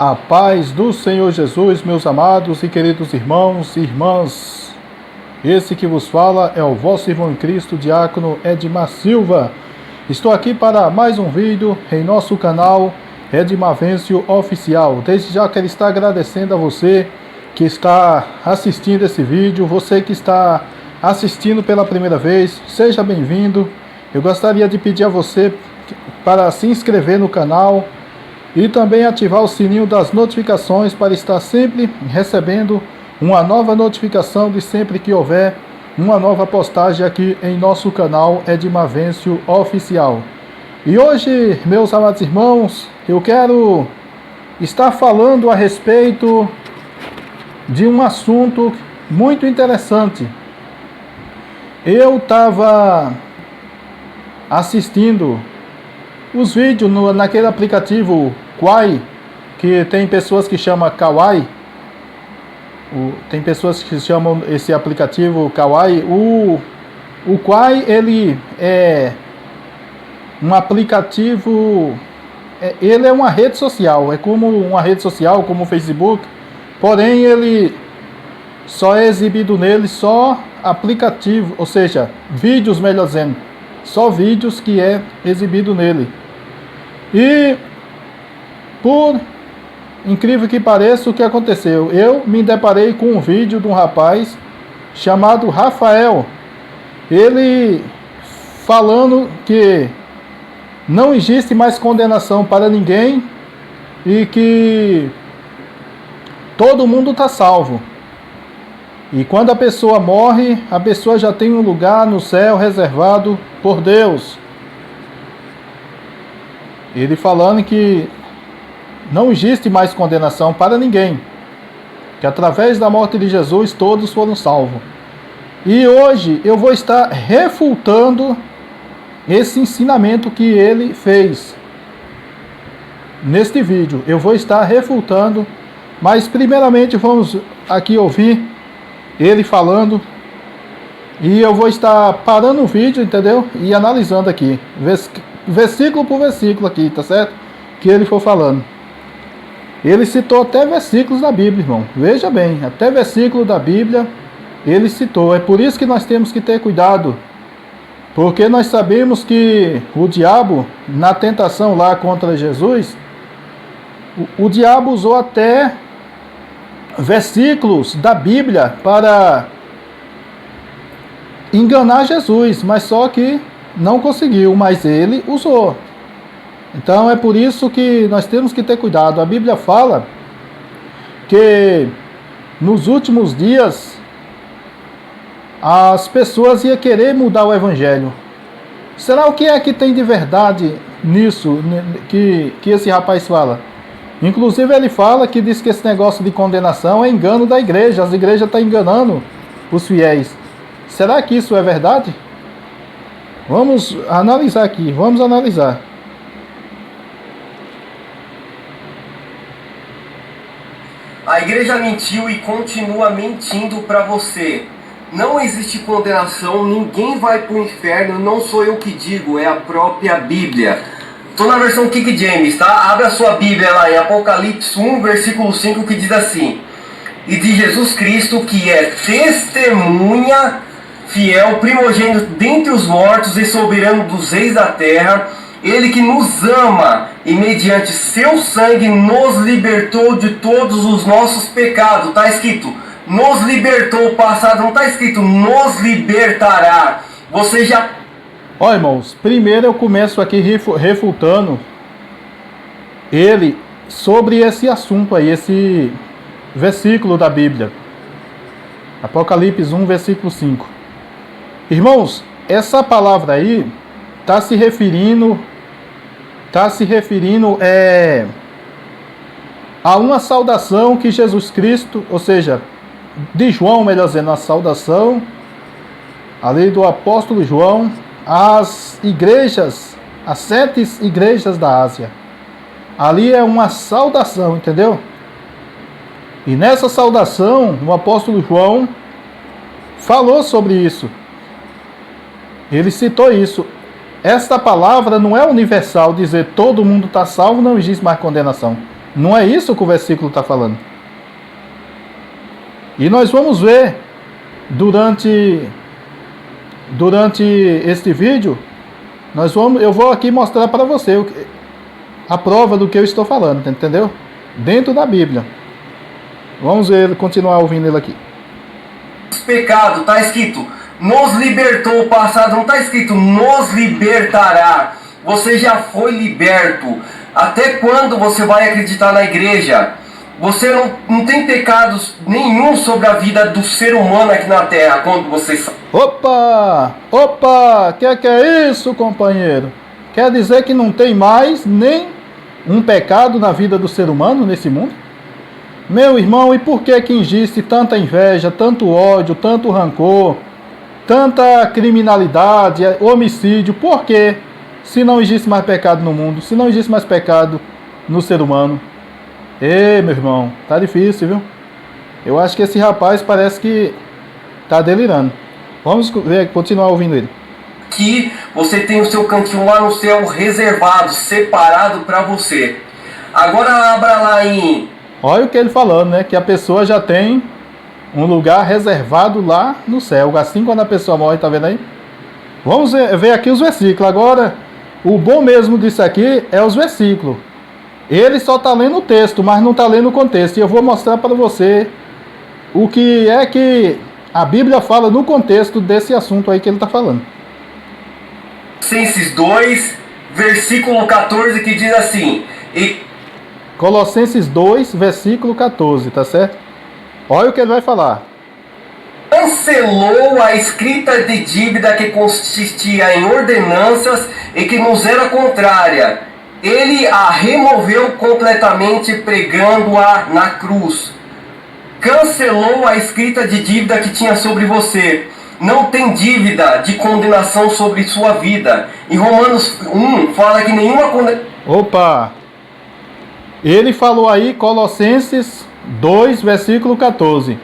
A paz do Senhor Jesus, meus amados e queridos irmãos e irmãs. Esse que vos fala é o vosso irmão em Cristo, diácono Edmar Silva. Estou aqui para mais um vídeo em nosso canal Edmar Vencio Oficial. Desde já quero estar agradecendo a você que está assistindo esse vídeo, você que está assistindo pela primeira vez, seja bem-vindo. Eu gostaria de pedir a você para se inscrever no canal e também ativar o sininho das notificações para estar sempre recebendo uma nova notificação de sempre que houver uma nova postagem aqui em nosso canal Edmar Vencio Oficial. E hoje, meus amados irmãos, eu quero estar falando a respeito de um assunto muito interessante. Eu estava assistindo os vídeos naquele aplicativo Quai, que tem pessoas que chamam Kawaii. Tem pessoas que chamam esse aplicativo Kawaii. O Quai, ele é um aplicativo, ele é uma rede social, é como uma rede social, como o Facebook, porém ele só é exibido nele só aplicativo, ou seja, vídeos, melhor dizendo, só vídeos que é exibido nele. E por incrível que pareça, o que aconteceu? Eu me deparei com um vídeo de um rapaz chamado Rafael. Ele falando que não existe mais condenação para ninguém e que todo mundo está salvo. E quando a pessoa morre, a pessoa já tem um lugar no céu reservado por Deus. Ele falando que não existe mais condenação para ninguém, que através da morte de Jesus todos foram salvos. E hoje eu vou estar refutando esse ensinamento que ele fez. Neste vídeo eu vou estar refutando, mas primeiramente vamos aqui ouvir ele falando. E eu vou estar parando o vídeo, entendeu? E analisando aqui, versículo por versículo aqui, tá certo? Que ele for falando. Ele citou até versículos da Bíblia, irmão. Veja bem, até versículo da Bíblia ele citou. É por isso que nós temos que ter cuidado. Porque nós sabemos que o diabo, na tentação lá contra Jesus, o diabo usou até versículos da Bíblia para enganar Jesus, mas só que não conseguiu, mas ele usou. Então é por isso que nós temos que ter cuidado. A Bíblia fala que nos últimos dias as pessoas iam querer mudar o Evangelho. Será o que é que tem de verdade nisso que esse rapaz fala? Inclusive ele fala que diz que esse negócio de condenação é engano da igreja. As igrejas estão enganando os fiéis. Será que isso é verdade? Vamos analisar aqui, vamos analisar. A igreja mentiu e continua mentindo para você. Não existe condenação, ninguém vai para o inferno, não sou eu que digo, é a própria Bíblia. Estou na versão King James, tá? Abre a sua Bíblia lá em Apocalipse 1, versículo 5, que diz assim: E de Jesus Cristo, que é testemunha fiel, primogênito dentre os mortos e soberano dos reis da terra, ele que nos ama e mediante seu sangue nos libertou de todos os nossos pecados. Está escrito, nos libertou, passado, não está escrito, nos libertará. Você já... Ó, irmãos, primeiro eu começo aqui refutando ele sobre esse assunto aí, esse versículo da Bíblia. Apocalipse 1, versículo 5. Irmãos, essa palavra aí está se referindo a uma saudação que Jesus Cristo, ou seja, de João, melhor dizendo, a saudação ali do apóstolo João às igrejas, às 7 igrejas da Ásia. Ali é uma saudação, entendeu? E nessa saudação, o apóstolo João falou sobre isso. Ele citou isso. Esta palavra não é universal, dizer todo mundo está salvo, não existe mais condenação. Não é isso que o versículo está falando. E nós vamos ver durante este vídeo, eu vou aqui mostrar para você a prova do que eu estou falando, entendeu? Dentro da Bíblia. Vamos ver, continuar ouvindo ele aqui. Pecado, está escrito, nos libertou. O passado não está escrito, nos libertará. Você já foi liberto. Até quando você vai acreditar na igreja? Você não tem pecados nenhum sobre a vida do ser humano aqui na terra, quando você... Opa! Que é isso, companheiro? Quer dizer que não tem mais nem um pecado na vida do ser humano nesse mundo? Meu irmão, e por que existe tanta inveja, tanto ódio, tanto rancor, tanta criminalidade, homicídio? Por quê? Se não existe mais pecado no mundo, se não existe mais pecado no ser humano. Ei, meu irmão, tá difícil, viu? Eu acho que esse rapaz parece que tá delirando. Vamos ver, continuar ouvindo ele. Que você tem o seu cantinho lá no céu reservado, separado para você. Agora abra lá em... Olha o que ele falando, né? Que a pessoa já tem um lugar reservado lá no céu. Assim quando a pessoa morre, tá vendo aí? Vamos ver aqui os versículos. Agora, o bom mesmo disso aqui é os versículos. Ele só está lendo o texto, mas não está lendo o contexto. E eu vou mostrar para você o que é que a Bíblia fala no contexto desse assunto aí que ele está falando. Colossenses 2, versículo 14, que diz assim... Colossenses 2, versículo 14, tá certo? Olha o que ele vai falar. Cancelou a escrita de dívida que consistia em ordenanças e que nos era contrária. Ele a removeu completamente, pregando-a na cruz. Cancelou a escrita de dívida que tinha sobre você. Não tem dívida de condenação sobre sua vida. Em Romanos 1 fala que nenhuma condenação... Opa! Ele falou aí Colossenses 2, versículo 14.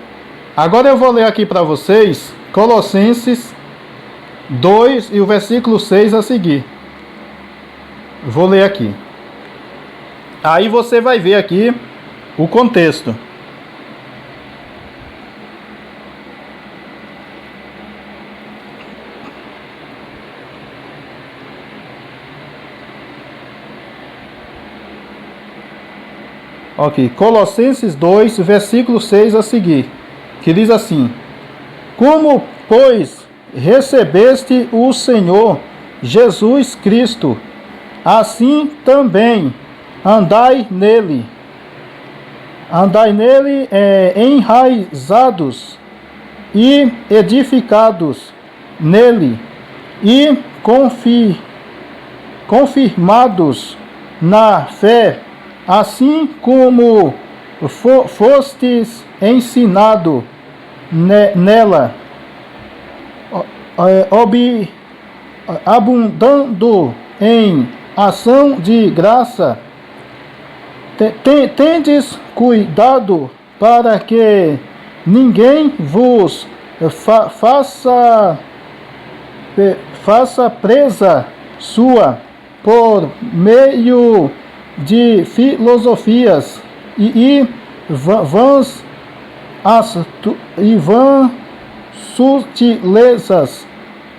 Agora eu vou ler aqui para vocês Colossenses 2 e o versículo 6 a seguir. Vou ler aqui. Aí você vai ver aqui o contexto. Ok, Colossenses 2, versículo 6 a seguir, que diz assim: Como, pois, recebeste o Senhor Jesus Cristo, assim também andai nele enraizados e edificados nele e confirmados na fé, assim como fostes ensinado nela, abundando em ação de graça. Tendes cuidado para que ninguém vos faça presa sua por meio de filosofias e vãs sutilezas,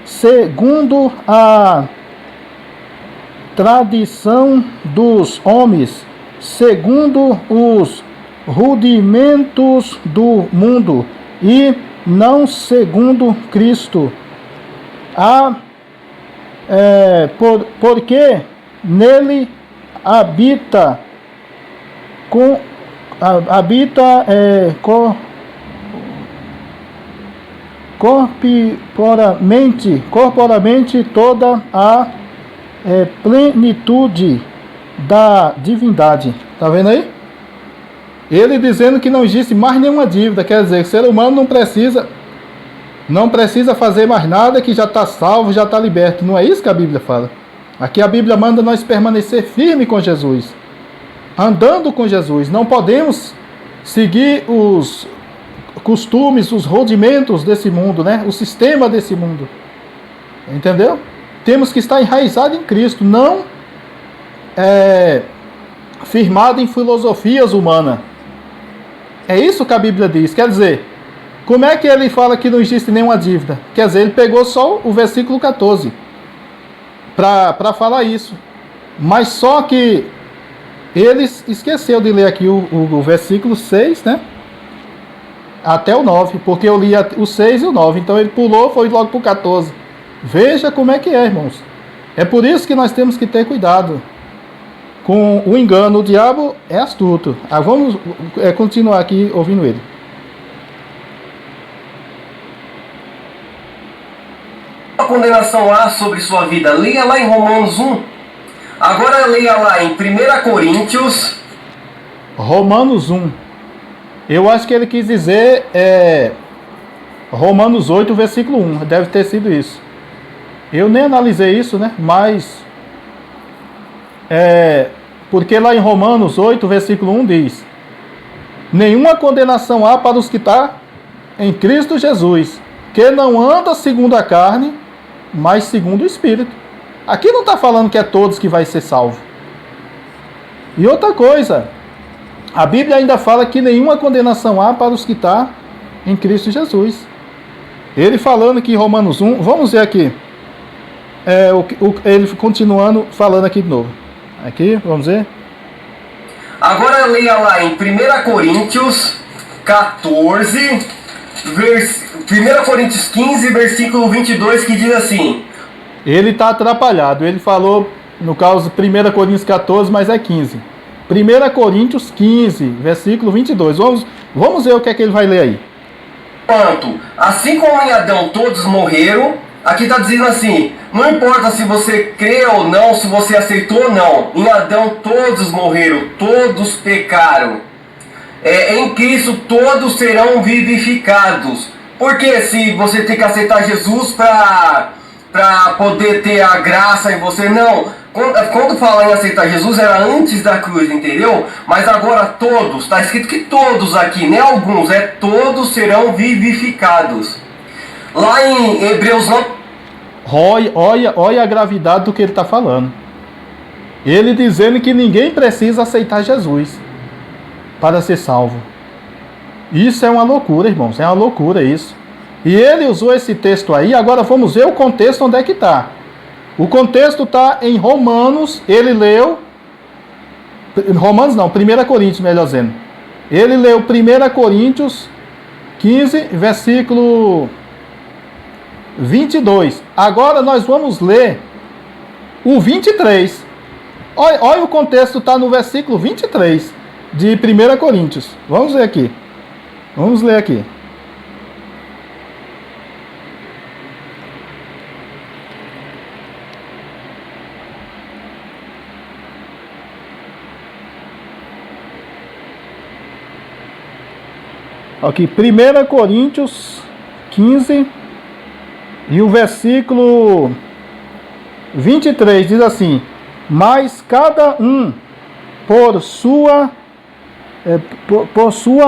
segundo a tradição dos homens, segundo os rudimentos do mundo, e não segundo Cristo. Porque nele habita corporalmente toda a plenitude da divindade. Tá vendo aí? Ele dizendo que não existe mais nenhuma dívida, quer dizer que o ser humano não precisa fazer mais nada, que já está salvo, já está liberto. Não é isso que a Bíblia fala. Aqui a Bíblia manda nós permanecer firme com Jesus, andando com Jesus. Não podemos seguir os costumes, os rudimentos desse mundo, né? O sistema desse mundo. Entendeu? Temos que estar enraizado em Cristo, não firmado em filosofias humanas. É isso que a Bíblia diz. Quer dizer, como é que ele fala que não existe nenhuma dívida? Quer dizer, ele pegou só o versículo 14 para falar isso. Mas só que ele esqueceu de ler aqui o versículo 6, né? Até o 9, porque eu li o 6 e o 9. Então ele pulou, foi logo para o 14. Veja como é que é, irmãos. É por isso que nós temos que ter cuidado com o engano. O diabo é astuto. Vamos continuar aqui ouvindo ele. A condenação há sobre sua vida. Leia lá em Romanos 1. Agora leia lá em 1 Coríntios. Romanos 1. Eu acho que ele quis dizer Romanos 8, versículo 1. Deve ter sido isso. Eu nem analisei isso, né? Mas porque lá em Romanos 8, versículo 1 diz: nenhuma condenação há para os que estão em Cristo Jesus, que não anda segundo a carne, mas segundo o Espírito. Aqui não está falando que é todos que vai ser salvo. E outra coisa, a Bíblia ainda fala que nenhuma condenação há para os que estão em Cristo Jesus. Ele falando aqui em Romanos 1, vamos ver aqui. Ele continuando falando aqui de novo. Aqui, vamos ver. Agora leia lá em 1 Coríntios 14, 1 Coríntios 15, versículo 22, que diz assim. Ele está atrapalhado. Ele falou, no caso, 1 Coríntios 14, mas é 15. 1 Coríntios 15, versículo 22. Vamos ver o que é que ele vai ler aí. Quanto, assim como em Adão todos morreram, aqui está dizendo assim, não importa se você crê ou não, se você aceitou ou não, em Adão todos morreram, todos pecaram. Em Cristo todos serão vivificados. Porque se você tem que aceitar Jesus para poder ter a graça em você, não. Quando fala em aceitar Jesus, era antes da cruz, entendeu? Mas agora todos, está escrito que todos aqui, nem alguns, todos serão vivificados. Lá em Hebreus 9... Olha a gravidade do que ele está falando. Ele dizendo que ninguém precisa aceitar Jesus para ser salvo. Isso é uma loucura, irmãos, é uma loucura isso. E ele usou esse texto aí, agora vamos ver o contexto onde é que está. O contexto está em Romanos, ele leu... Romanos não, 1 Coríntios, melhor dizendo. Ele leu 1 Coríntios 15, versículo 22. Agora nós vamos ler o 23. Olha o contexto, está no versículo 23 de 1 Coríntios. Vamos ler aqui. Vamos ler aqui. Aqui, 1 Coríntios 15 e o versículo 23 diz assim: mas cada um por sua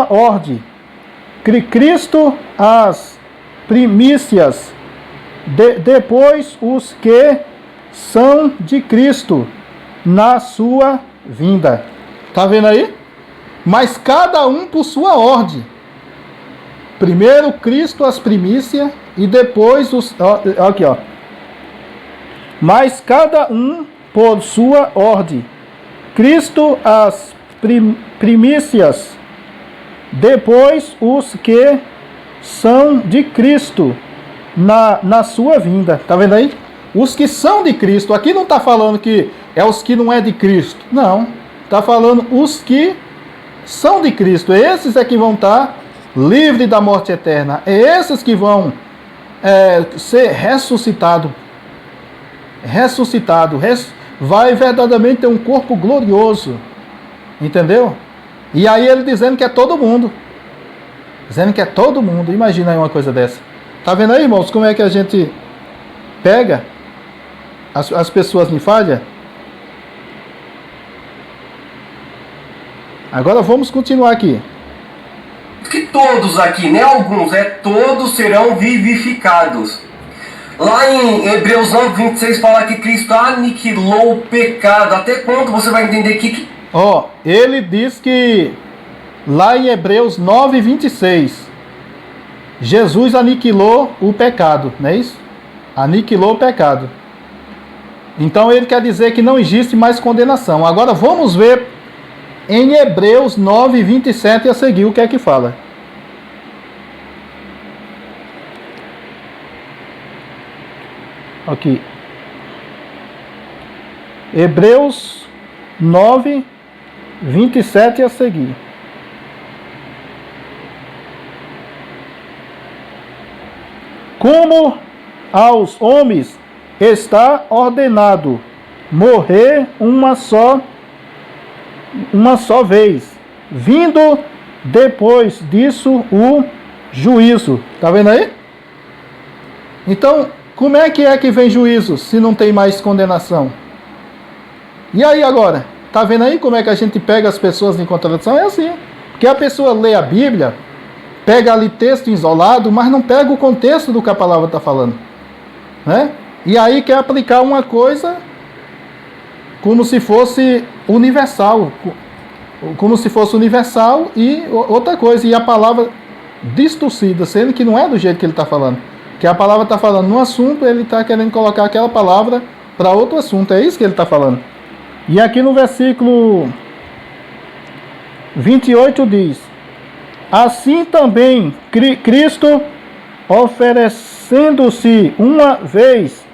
ordem, Cristo as primícias, depois os que são de Cristo na sua vinda. Tá vendo aí? Mas cada um por sua ordem. Primeiro Cristo as primícias e depois os... Aqui, ó. Mas cada um por sua ordem. Cristo as primícias, depois os que são de Cristo na sua vinda. Tá vendo aí? Os que são de Cristo. Aqui não está falando que é os que não é de Cristo. Não. Está falando os que são de Cristo. Esses é que vão estar livres da morte eterna. É esses que vão ser ressuscitados. Vai verdadeiramente ter um corpo glorioso. Entendeu? E aí ele dizendo que é todo mundo. Dizendo que é todo mundo. Imagina aí uma coisa dessa. Tá vendo aí, irmãos, como é que a gente pega as pessoas em falha? Agora vamos continuar aqui. Que todos aqui, nem alguns, todos serão vivificados. Lá em Hebreus 9, 26 fala que Cristo aniquilou o pecado. Até quando você vai entender que Ó, ele diz que lá em Hebreus 9:26, Jesus aniquilou o pecado, não é isso? Aniquilou o pecado. Então ele quer dizer que não existe mais condenação. Agora vamos ver em Hebreus 9:27 a seguir o que é que fala. Aqui. Hebreus 9:27 a seguir. Como aos homens está ordenado morrer uma só vez, vindo depois disso o juízo. Tá vendo aí? Então, como é que vem juízo se não tem mais condenação? E aí agora? Tá vendo aí como é que a gente pega as pessoas em contradição? É assim. Porque a pessoa lê a Bíblia, pega ali texto isolado, mas não pega o contexto do que a palavra está falando, né? E aí quer aplicar uma coisa como se fosse universal, e outra coisa, e a palavra distorcida, sendo que não é do jeito que ele está falando. Que a palavra está falando num assunto, ele está querendo colocar aquela palavra para outro assunto, é isso que ele está falando. E aqui no versículo 28 diz: assim também Cristo, oferecendo-se uma vez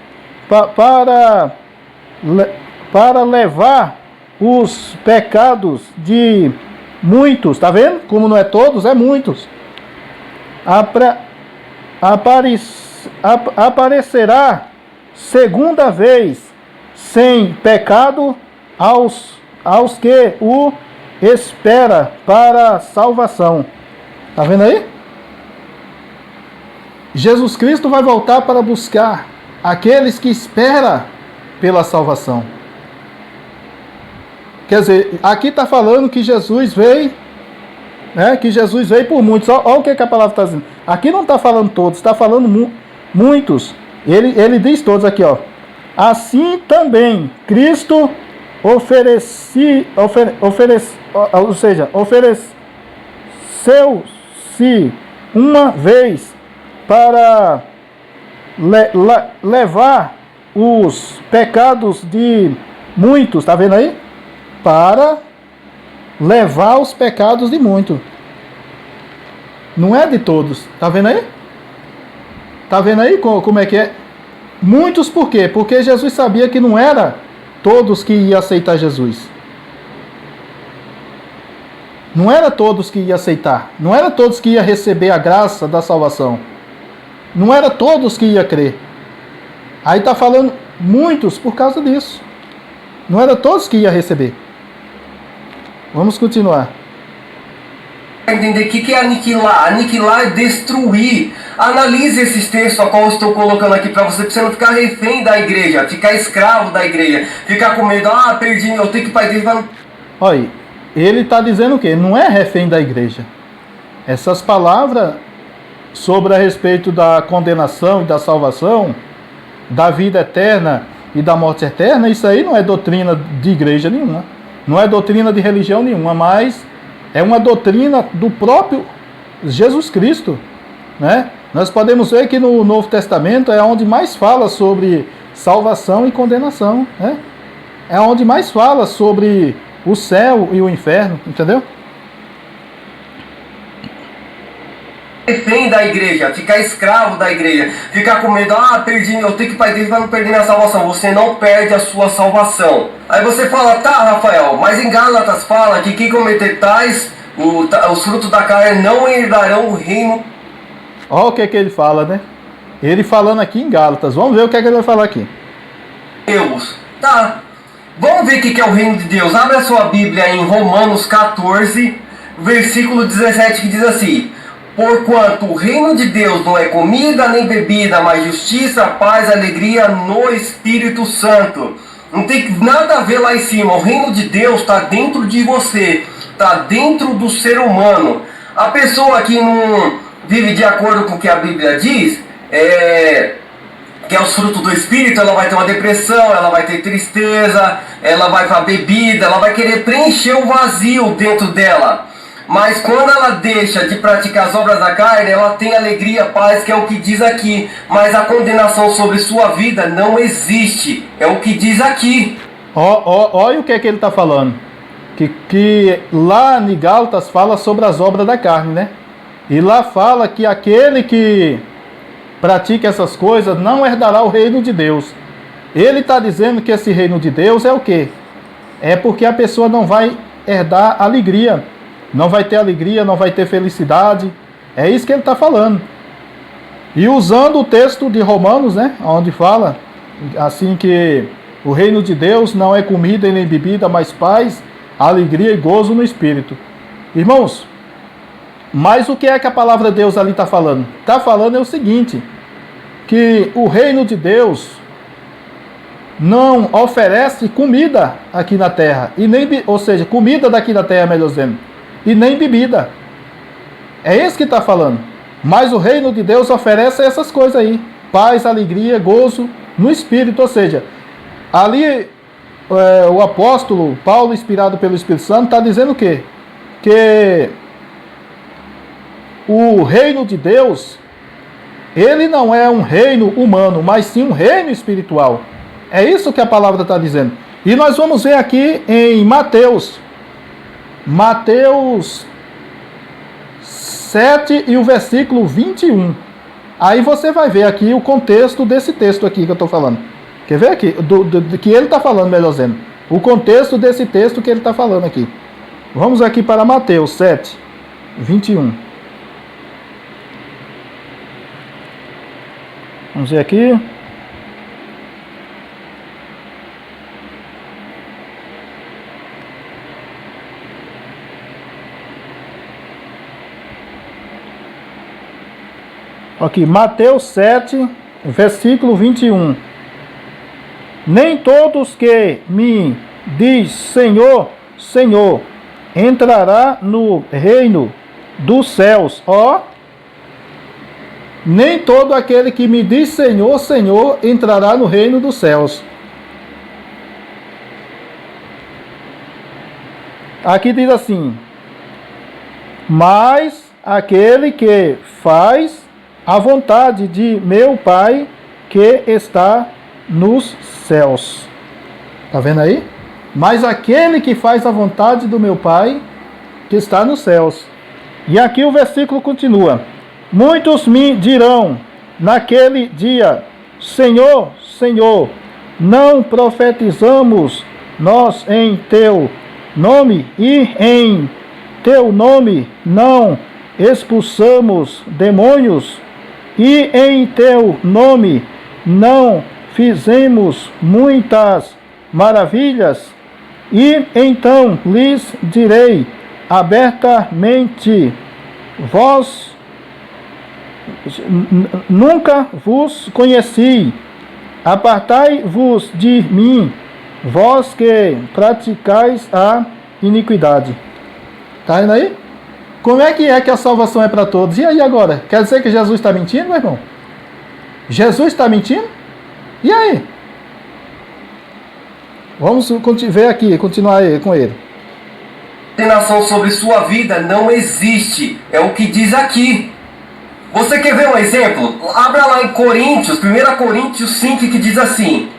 para levar os pecados de muitos, tá vendo? Como não é todos, é muitos. Aparecerá segunda vez sem pecado aos que o espera para a salvação. Tá vendo aí? Jesus Cristo vai voltar para buscar aqueles que esperam pela salvação. Quer dizer, aqui está falando que Jesus veio, né? Que Jesus veio por muitos. Olha o que a palavra está dizendo. Aqui não está falando todos, está falando muitos. Ele diz todos aqui, ó. Assim também Cristo ofereceu-se uma vez para levar os pecados de muitos, tá vendo aí? Para levar os pecados de muitos. Não é de todos, tá vendo aí? Tá vendo aí como é que é? Muitos por quê? Porque Jesus sabia que não era todos que iam aceitar Jesus. Não era todos que iam aceitar. Não era todos que iam receber a graça da salvação. Não era todos que iam crer. Aí está falando muitos por causa disso. Não era todos que iam receber. Vamos continuar. Entender o que é aniquilar? Aniquilar é destruir. Analise esses textos a qual eu estou colocando aqui para você não ficar refém da igreja, ficar escravo da igreja, ficar com medo, perdi, eu tenho que ir para a igreja. Olha aí, ele está dizendo o quê? Não é refém da igreja. Essas palavras sobre a respeito da condenação e da salvação, da vida eterna e da morte eterna, isso aí não é doutrina de igreja nenhuma. Não é doutrina de religião nenhuma, mas é uma doutrina do próprio Jesus Cristo, né? Nós podemos ver que no Novo Testamento é onde mais fala sobre salvação e condenação, né? É onde mais fala sobre o céu e o inferno, entendeu? Refém da igreja, ficar escravo da igreja, ficar com medo, perdi, eu tenho que ir para a igreja para não perder minha salvação. Você não perde a sua salvação. Aí você fala, tá, Rafael, mas em Gálatas fala que quem cometer tais, os frutos da carne não herdarão o reino. Olha o que ele fala, né? Ele falando aqui em Gálatas. Vamos ver o que ele vai falar aqui. Deus, tá. Vamos ver o que é o reino de Deus. Abre a sua Bíblia em Romanos 14, versículo 17, que diz assim: porquanto o reino de Deus não é comida nem bebida, mas justiça, paz, alegria no Espírito Santo. Não tem nada a ver lá em cima. O reino de Deus está dentro de você, está dentro do ser humano. A pessoa que não vive de acordo com o que a Bíblia diz, que é os frutos do Espírito, ela vai ter uma depressão, ela vai ter tristeza, ela vai para bebida, ela vai querer preencher o vazio dentro dela. Mas quando ela deixa de praticar as obras da carne, ela tem alegria, paz, que é o que diz aqui. Mas a condenação sobre sua vida não existe, é o que diz aqui. Olha o que é que ele está falando. Que lá em Gálatas fala sobre as obras da carne, né? E lá fala que aquele que pratica essas coisas não herdará o reino de Deus. Ele está dizendo que esse reino de Deus é o quê? É porque a pessoa não vai herdar alegria. Não vai ter alegria, não vai ter felicidade. É isso que ele está falando. E usando o texto de Romanos, né? Onde fala assim que o reino de Deus não é comida e nem bebida, mas paz, alegria e gozo no Espírito. Irmãos, mas o que é que a palavra de Deus ali está falando? Está falando é o seguinte, que o reino de Deus não oferece comida aqui na terra, e nem, ou seja, comida daqui da terra, melhor dizendo, e nem bebida. É isso que está falando. Mas o reino de Deus oferece essas coisas aí, paz, alegria, gozo no Espírito, ou seja, ali o apóstolo Paulo, inspirado pelo Espírito Santo, está dizendo o quê? Que o reino de Deus, ele não é um reino humano, mas sim um reino espiritual. É isso que a palavra está dizendo. E nós vamos ver aqui em Mateus 7 e o versículo 21. Aí você vai ver aqui o contexto desse texto aqui que eu estou falando. Quer ver aqui? Que ele está falando, melhor dizendo. O contexto desse texto que ele está falando aqui. Vamos aqui para Mateus 7, 21. Vamos ver aqui. Aqui, Mateus 7, versículo 21. Nem todos que me diz Senhor, Senhor, entrará no reino dos céus. Nem todo aquele que me diz Senhor, Senhor, entrará no reino dos céus. Aqui diz assim: mas aquele que faz a vontade de meu Pai que está nos céus. Está vendo aí? Mas aquele que faz a vontade do meu Pai que está nos céus. E aqui o versículo continua: muitos me dirão naquele dia, Senhor, Senhor, não profetizamos nós em teu nome, e em teu nome não expulsamos demônios, e em teu nome não fizemos muitas maravilhas? E então lhes direi abertamente: vós nunca vos conheci, apartai-vos de mim, vós que praticais a iniquidade. Está indo aí? Como é que a salvação é para todos? E aí agora? Quer dizer que Jesus está mentindo, meu irmão? Jesus está mentindo? E aí? Vamos ver aqui, continuar aí com ele. Condenação sobre sua vida não existe, é o que diz aqui. Você quer ver um exemplo? Abra lá em Coríntios, 1 Coríntios 5, que diz assim,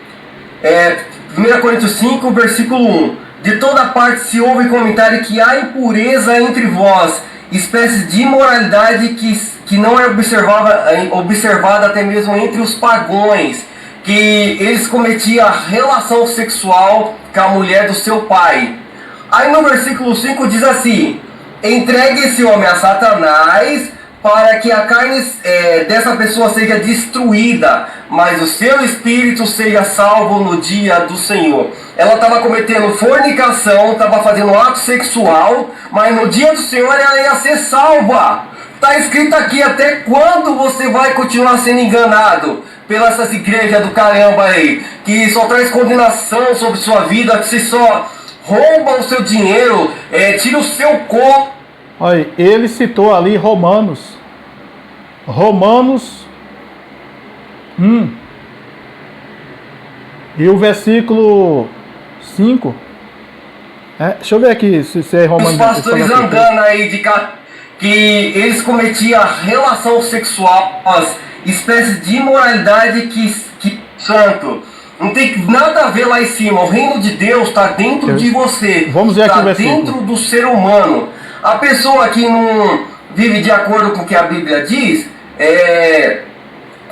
1 Coríntios 5, versículo 1. De toda parte se ouve comentário que há impureza entre vós, espécie de imoralidade que não é observada até mesmo entre os pagãos, que eles cometiam relação sexual com a mulher do seu pai. Aí no versículo 5 diz assim: entregue esse homem a Satanás, para que a carne dessa pessoa seja destruída, mas o seu espírito seja salvo no dia do Senhor. Ela estava cometendo fornicação, estava fazendo ato sexual, mas no dia do Senhor ela ia ser salva. Está escrito aqui: até quando você vai continuar sendo enganado pelas essas igrejas do caramba aí, que só traz condenação sobre sua vida, que só rouba o seu dinheiro, tira o seu corpo. Olha, ele citou ali Romanos E o versículo 5. Deixa eu ver aqui se é Romanos. Os pastores andando aí que eles cometiam relação sexual, as espécies de imoralidade que santo. Não tem nada a ver lá em cima. O reino de Deus está dentro de você. Vamos ver aqui o versículo. Está dentro do ser humano. A pessoa que não vive de acordo com o que a Bíblia diz,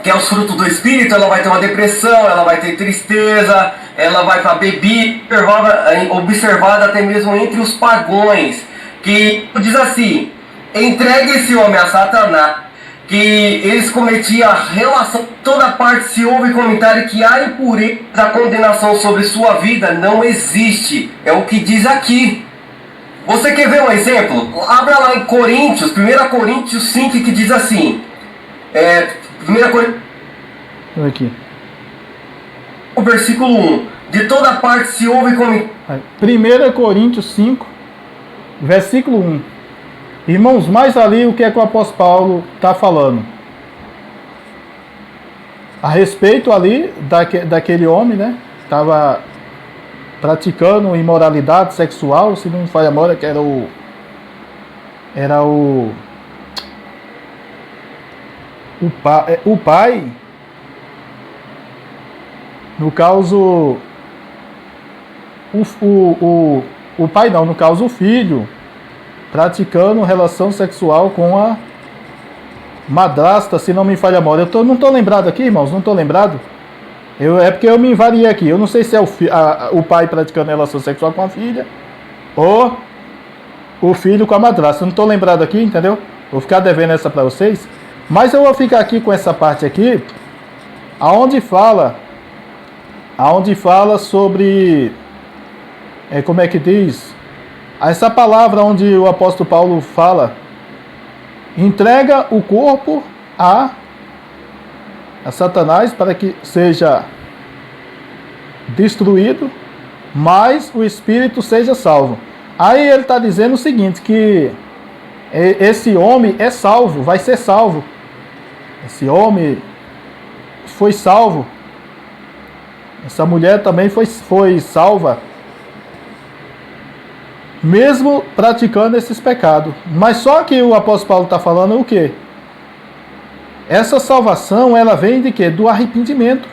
que é os frutos do Espírito, ela vai ter uma depressão, ela vai ter tristeza, ela vai para bebida, observada até mesmo entre os pagões, que diz assim: entregue esse homem a Satanás, que eles cometiam relação, toda parte se ouve comentário que a impureza, a condenação sobre sua vida não existe, é o que diz aqui. Você quer ver um exemplo? Abra lá em Coríntios, 1 Coríntios 5, que diz assim, 1 Coríntios, aqui. o versículo 1, de toda parte se ouve comentário. 1 Coríntios 5, versículo 1. Irmãos, mais ali o que é que o apóstolo Paulo está falando? A respeito ali daquele homem, né? Estava praticando imoralidade sexual, se não me falha a memória, que era o pai, no caso, o pai não, no caso o filho, praticando relação sexual com a madrasta, se não me falha a memória. Não estou lembrado aqui, irmãos, não estou lembrado. É porque eu me invariei aqui. Eu não sei se é o pai praticando relação sexual com a filha ou o filho com a madrasta. Não estou lembrado aqui, entendeu? Vou ficar devendo essa para vocês. Mas eu vou ficar aqui com essa parte aqui, aonde fala sobre, como é que diz? Essa palavra onde o apóstolo Paulo fala, entrega o corpo a Satanás para que seja destruído, mas o espírito seja salvo. Aí ele está dizendo o seguinte, que esse homem é salvo, vai ser salvo. Esse homem foi salvo. Essa mulher também foi salva, mesmo praticando esses pecados. Mas só que o apóstolo Paulo está falando o quê? Essa salvação, ela vem de quê? Do arrependimento.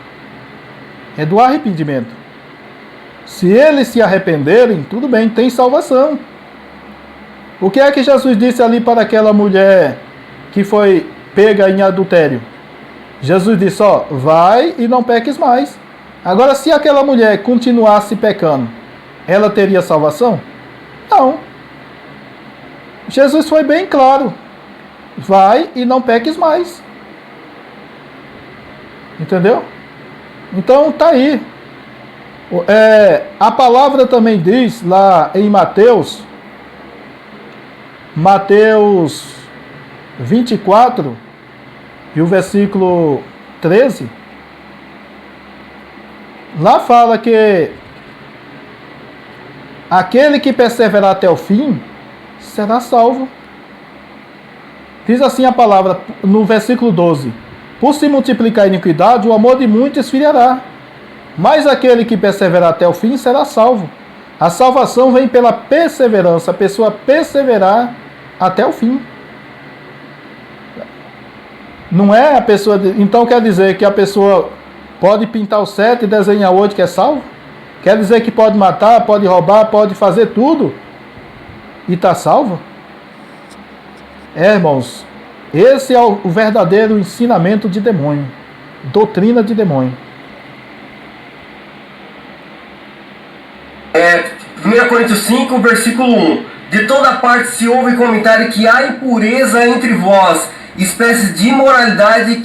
É do arrependimento. Se eles se arrependerem, tudo bem, tem salvação. O que é que Jesus disse ali para aquela mulher que foi pega em adultério? Jesus disse, vai e não peques mais. Agora, se aquela mulher continuasse pecando, ela teria salvação? Não. Jesus foi bem claro. Vai e não peques mais. Entendeu? Então tá aí. A palavra também diz lá em Mateus 24 e o versículo 13. Lá fala que aquele que perseverar até o fim será salvo. Diz assim a palavra no versículo 12: por se multiplicar a iniquidade, o amor de muitos esfriará, mas aquele que perseverar até o fim será salvo. A salvação vem pela perseverança, a pessoa perseverar até o fim. Não é a pessoa... Então quer dizer que a pessoa pode pintar o 7 e desenhar o 8 que é salvo? Quer dizer que pode matar, pode roubar, pode fazer tudo e está salvo? Irmãos, esse é o verdadeiro ensinamento de demônio, doutrina de demônio. 1 Coríntios 5, versículo 1. De toda parte se ouve comentário que há impureza entre vós, espécies de imoralidade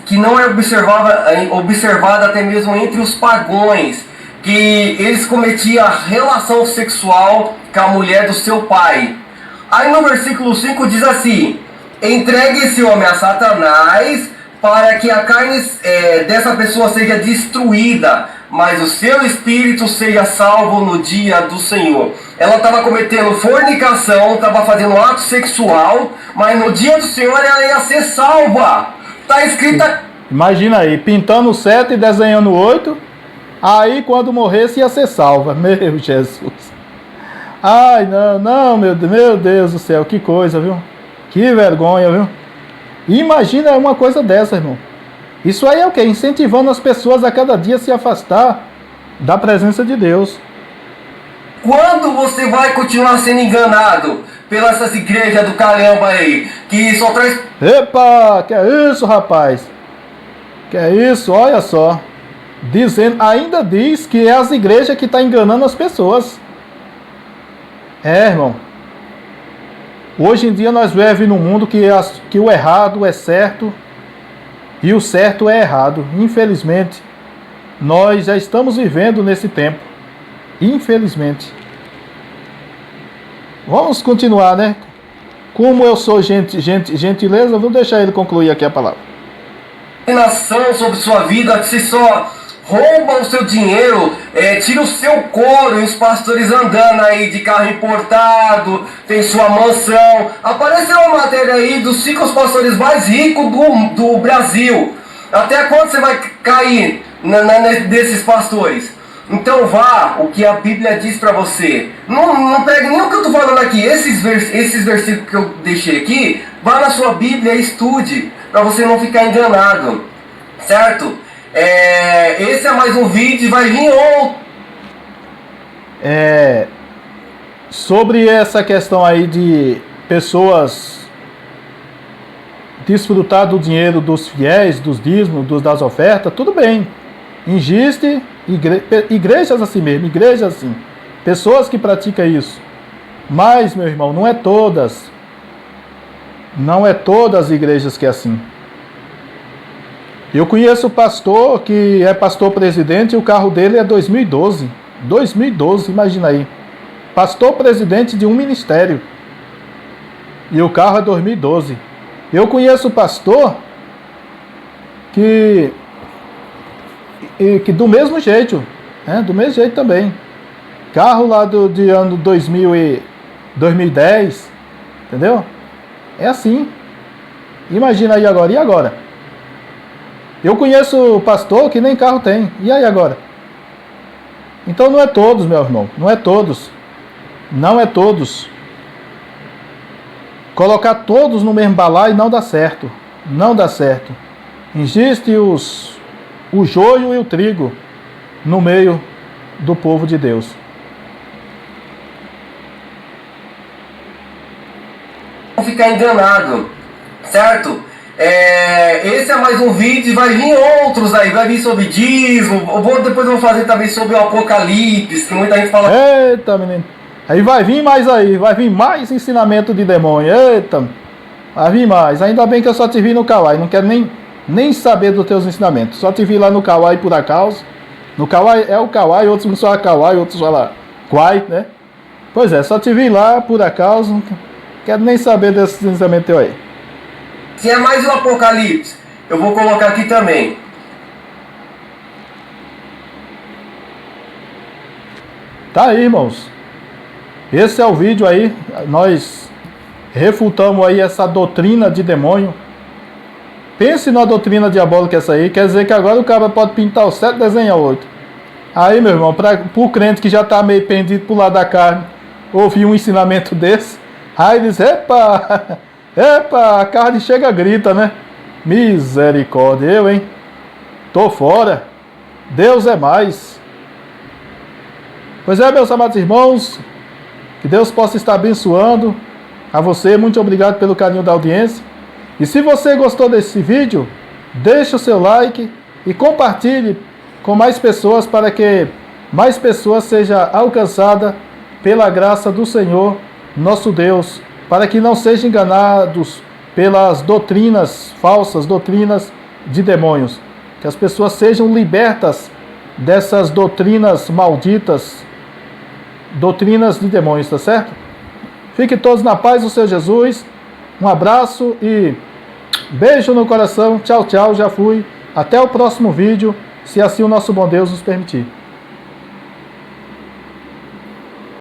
que não é observada até mesmo entre os pagões, que eles cometiam relação sexual com a mulher do seu pai. Aí no versículo 5 diz assim: entregue esse homem a Satanás para que a carne dessa pessoa seja destruída, mas o seu espírito seja salvo no dia do Senhor. Ela estava cometendo fornicação, estava fazendo ato sexual, mas no dia do Senhor ela ia ser salva. Está escrita... Imagina aí, pintando o 7 e desenhando o 8. Aí quando morresse ia ser salva. Meu Jesus. Ai, não, meu Deus do céu, que coisa, viu? Que vergonha, viu? Imagina uma coisa dessa, irmão. Isso aí é o quê? Incentivando as pessoas a cada dia se afastar da presença de Deus. Quando você vai continuar sendo enganado pelas essas igrejas do caramba aí, que só traz... Epa, que é isso, rapaz? Que é isso, olha só. Ainda diz que é as igrejas que estão enganando as pessoas. Irmão. Hoje em dia nós vivemos num mundo que o errado é certo e o certo é errado. Infelizmente, nós já estamos vivendo nesse tempo. Infelizmente. Vamos continuar, né? Como eu sou gentileza, vou deixar ele concluir aqui a palavra. Nação sobre sua vida, que se só rouba o seu dinheiro, tira o seu couro, e os pastores andando aí de carro importado, tem sua mansão. Apareceu uma matéria aí dos 5 pastores mais ricos do Brasil. Até quando você vai cair desses pastores? Então vá o que a Bíblia diz para você. Não pegue nem o que eu estou falando aqui. Esses versículos que eu deixei aqui, vá na sua Bíblia e estude, para você não ficar enganado. Certo? Esse é mais um vídeo, vai vir outro. Sobre essa questão aí de pessoas desfrutar do dinheiro dos fiéis, dos dízimos, das ofertas, tudo bem. Existe igrejas assim mesmo, igrejas assim, pessoas que praticam isso. Mas, meu irmão, não é todas as igrejas que é assim. Eu conheço pastor que é pastor presidente e o carro dele é 2012. 2012, imagina aí. Pastor presidente de um ministério. E o carro é 2012. Eu conheço pastor que do mesmo jeito, do mesmo jeito também. Carro lá de ano 2010, entendeu? É assim. Imagina aí agora, e agora? Eu conheço pastor que nem carro tem, e aí agora? Então não é todos, meu irmão, não é todos. Não é todos. Colocar todos no mesmo balaio não dá certo. Não dá certo. Existe o joio e o trigo no meio do povo de Deus. Não ficar enganado, certo? Esse é mais um vídeo, vai vir outros aí, vai vir sobre dízimo, depois eu vou fazer também sobre o Apocalipse, que muita gente fala... Eita, menino, aí vai vir mais ensinamento de demônio, eita, vai vir mais, ainda bem que eu só te vi no Kawaii, não quero nem saber dos teus ensinamentos, só te vi lá no Kawaii por acaso, no Kawaii é o Kawaii, outros não falam Kawaii, outros falam Kwai, né? Pois é, só te vi lá por acaso, não quero nem saber desses ensinamentos teu aí. Se é mais um Apocalipse, eu vou colocar aqui também. Tá aí, irmãos. Esse é o vídeo aí. Nós refutamos aí essa doutrina de demônio. Pense na doutrina diabólica essa aí. Quer dizer que agora o cara pode pintar o 7 e desenhar o 8. Aí, meu irmão, pro crente que já tá meio pendido pro lado da carne, ouvir um ensinamento desse, aí diz, epa, a carne chega grita, né? Misericórdia, eu, hein? Tô fora. Deus é mais. Pois é, meus amados irmãos, que Deus possa estar abençoando a você. Muito obrigado pelo carinho da audiência. E se você gostou desse vídeo, deixe o seu like e compartilhe com mais pessoas para que mais pessoas sejam alcançadas pela graça do Senhor, nosso Deus, para que não sejam enganados pelas doutrinas falsas, doutrinas de demônios. Que as pessoas sejam libertas dessas doutrinas malditas, doutrinas de demônios, tá certo? Fiquem todos na paz do Senhor Jesus. Um abraço e beijo no coração. Tchau, tchau, já fui. Até o próximo vídeo, se assim o nosso bom Deus nos permitir.